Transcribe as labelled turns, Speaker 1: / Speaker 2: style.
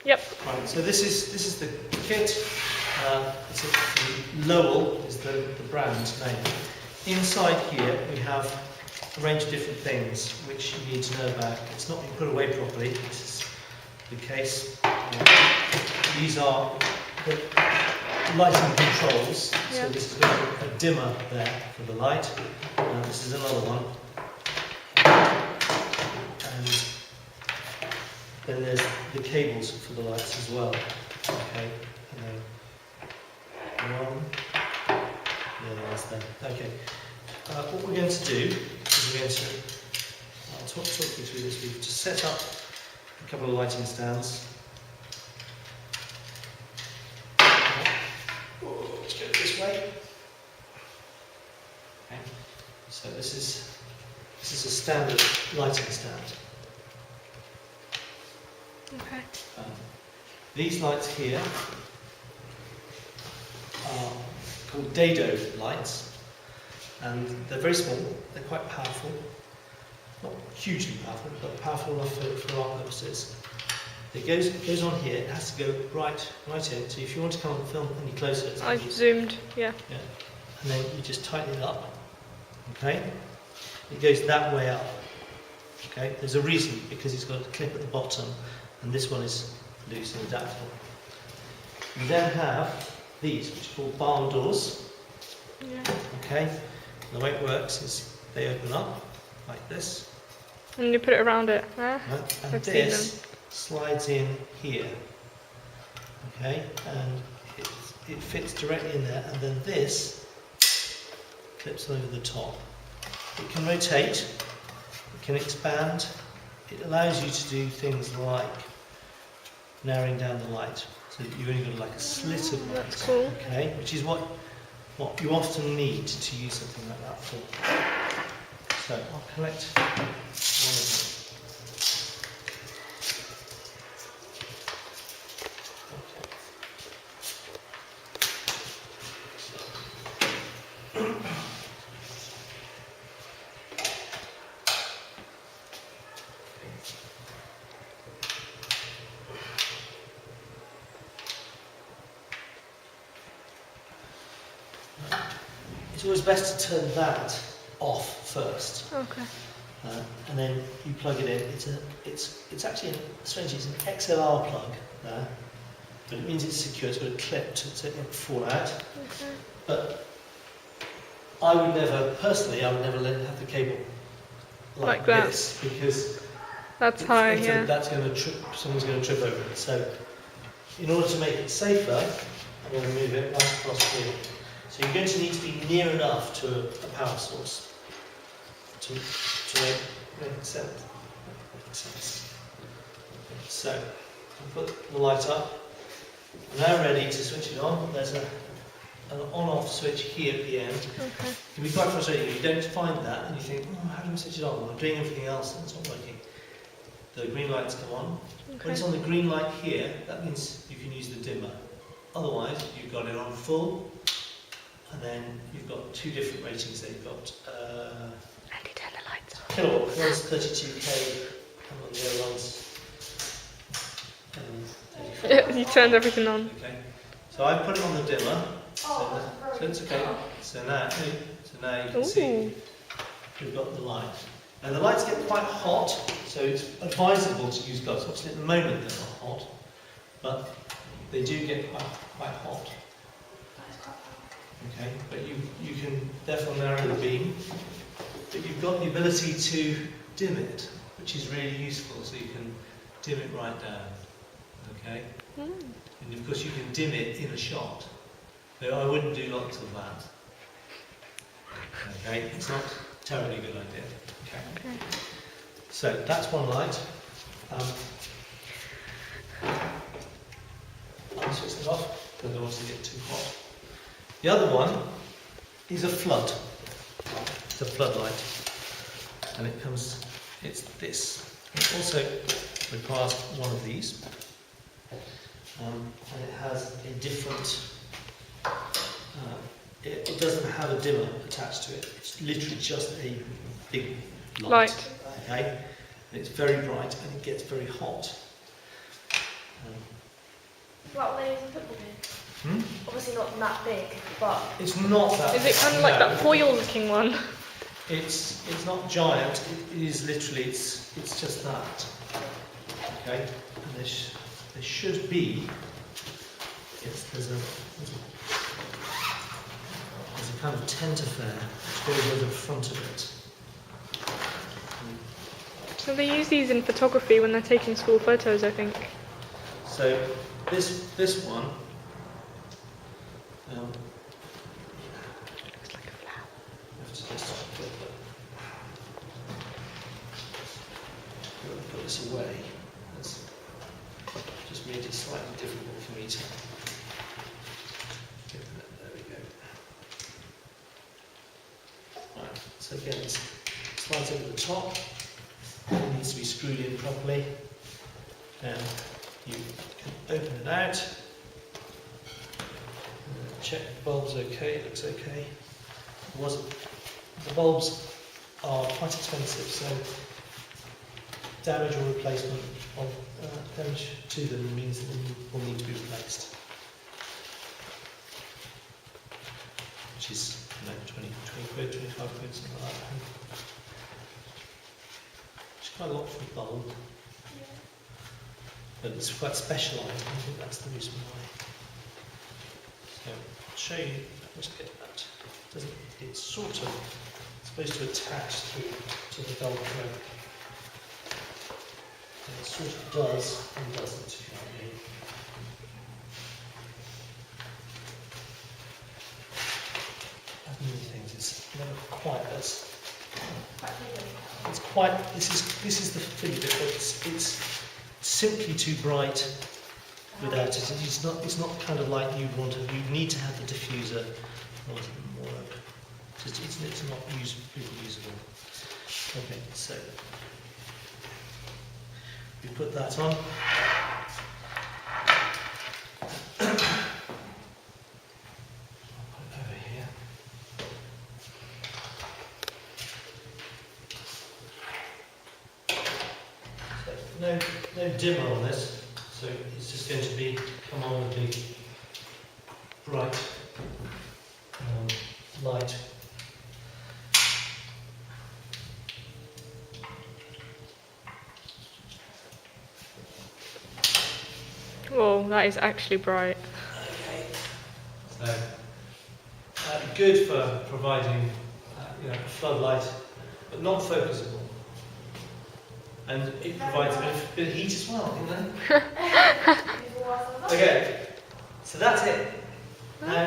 Speaker 1: Yep.
Speaker 2: Right, so this is the kit. Lowell is the brand name. Inside here we have a range of different things which you need to know about. It's not been put away properly. This is the case. These are the lighting controls.
Speaker 1: Yeah.
Speaker 2: So this is got a dimmer there for the light. This is another one. And then there's the cables for the lights as well. Okay. And then one. Yeah, that's there. Okay. What we're going to do is we're going to, I'll talk you through this. We've just set up a couple of lighting stands. Let's go this way. Okay. So this is a standard lighting stand.
Speaker 1: Okay.
Speaker 2: These lights here are called dado lights, and they're very small. They're quite powerful, not hugely powerful, but powerful enough for our purposes. It goes on here. It has to go right in. So if you want to come and film any closer,
Speaker 1: I've zoomed. Yeah.
Speaker 2: Yeah, and then you just tighten it up. Okay, it goes that way up. Okay, there's a reason, because it's got a clip at the bottom, and this one is loose and adaptable. We then have these, which are called barn doors.
Speaker 1: Yeah.
Speaker 2: Okay, and the way it works is they open up like this,
Speaker 1: And you put it around it. Ah,
Speaker 2: right? And
Speaker 1: I've seen
Speaker 2: this slides in here. Okay, and it fits directly in there, and then this clips over the top. It can rotate, it can expand, it allows you to do things like narrowing down the light, so that you've only got like a slit of light.
Speaker 1: That's cool.
Speaker 2: Okay, which is what you often need to use something like that for. So I'll collect one of them. It's always best to turn that off first,
Speaker 1: Okay.
Speaker 2: and then you plug it in. It's actually strangely it's an XLR plug there, but it means it's secure. It's got a clip so it won't fall out.
Speaker 1: Okay.
Speaker 2: But I would never have the cable like
Speaker 1: that.
Speaker 2: this, because
Speaker 1: That's high. Yeah.
Speaker 2: that's going to trip. Someone's going to trip over it. So in order to make it safer, I'm going to move it right across here. So you're going to need to be near enough to a power source to make it sense. So I'll put the light up. I'm now ready to switch it on. There's an on-off switch here at the end.
Speaker 1: Okay.
Speaker 2: It can be quite frustrating if you don't find that and you think, oh, how do I switch it on? Well, I'm doing everything else and it's not working. The green lights come on.
Speaker 1: Okay.
Speaker 2: When it's on the green light here, that means you can use the dimmer. Otherwise, you've got it on full, and then you've got two different ratings there. You've got
Speaker 1: Andy, turn the lights off.
Speaker 2: kilowatt, one's 32k, and the other one's 34.
Speaker 1: You turned everything on.
Speaker 2: Okay, so I put it on the dimmer, so it's okay. So now you can see we've got the light. And the lights get quite hot, so it's advisable to use gloves. Obviously at the moment they're not hot, but they do get quite hot. Okay, but you can therefore narrow the beam, but you've got the ability to dim it, which is really useful, so you can dim it right down. Okay? And of course you can dim it in a shot. So I wouldn't do lots of that. Okay, it's not a terribly good idea. Okay. So that's one light. I'll switch it off because I don't want to get too hot. The other one is a flood. It's a floodlight, and it's this. It also requires one of these, and it has a different. It doesn't have a dimmer attached to it. It's literally just a big light. Okay, and it's very bright and it gets very hot.
Speaker 3: Like when they use a football game.
Speaker 2: Hmm?
Speaker 3: Obviously not that big, but
Speaker 2: It's not that.
Speaker 1: Is it kind of like
Speaker 2: no.
Speaker 1: that foil-looking one?
Speaker 2: It's not giant. It is literally. It's just that. Okay. And there should be. Yes, there's a kind of tenterfair which goes over the front of it.
Speaker 1: So they use these in photography when they're taking school photos, I think.
Speaker 2: So this one.
Speaker 1: Looks like a flower.
Speaker 2: I have to just put this away. That's just made it slightly difficult for me to. There we go. Right. So again, it slides over the top. It needs to be screwed in properly. And you can open it out. Check the bulb's okay. It looks okay. The bulbs are quite expensive, so damage or replacement of damage to them means that they will need to be replaced. Which is 20 quid, 25 quid, something like that. It's quite a lot for a bulb, but it's quite specialised. I think that's the reason why. So I'll show you. Let's get that. It's sort of supposed to attach to the Velcro. And it sort of does and doesn't. You know what I mean? As many things, it's never quite as. It's quite. This is the thing that it's simply too bright without it. It's not kind of like you need to have the diffuser in order to work. It's not really usable. Okay, so we put that on. I'll put it over here. So no dimmer on this. So it's just going to come on with the bright light.
Speaker 1: Whoa, that is actually bright.
Speaker 2: Okay. So good for providing a floodlight, but not focusable. And it provides a bit of heat as well, you know? Okay, so that's it. Now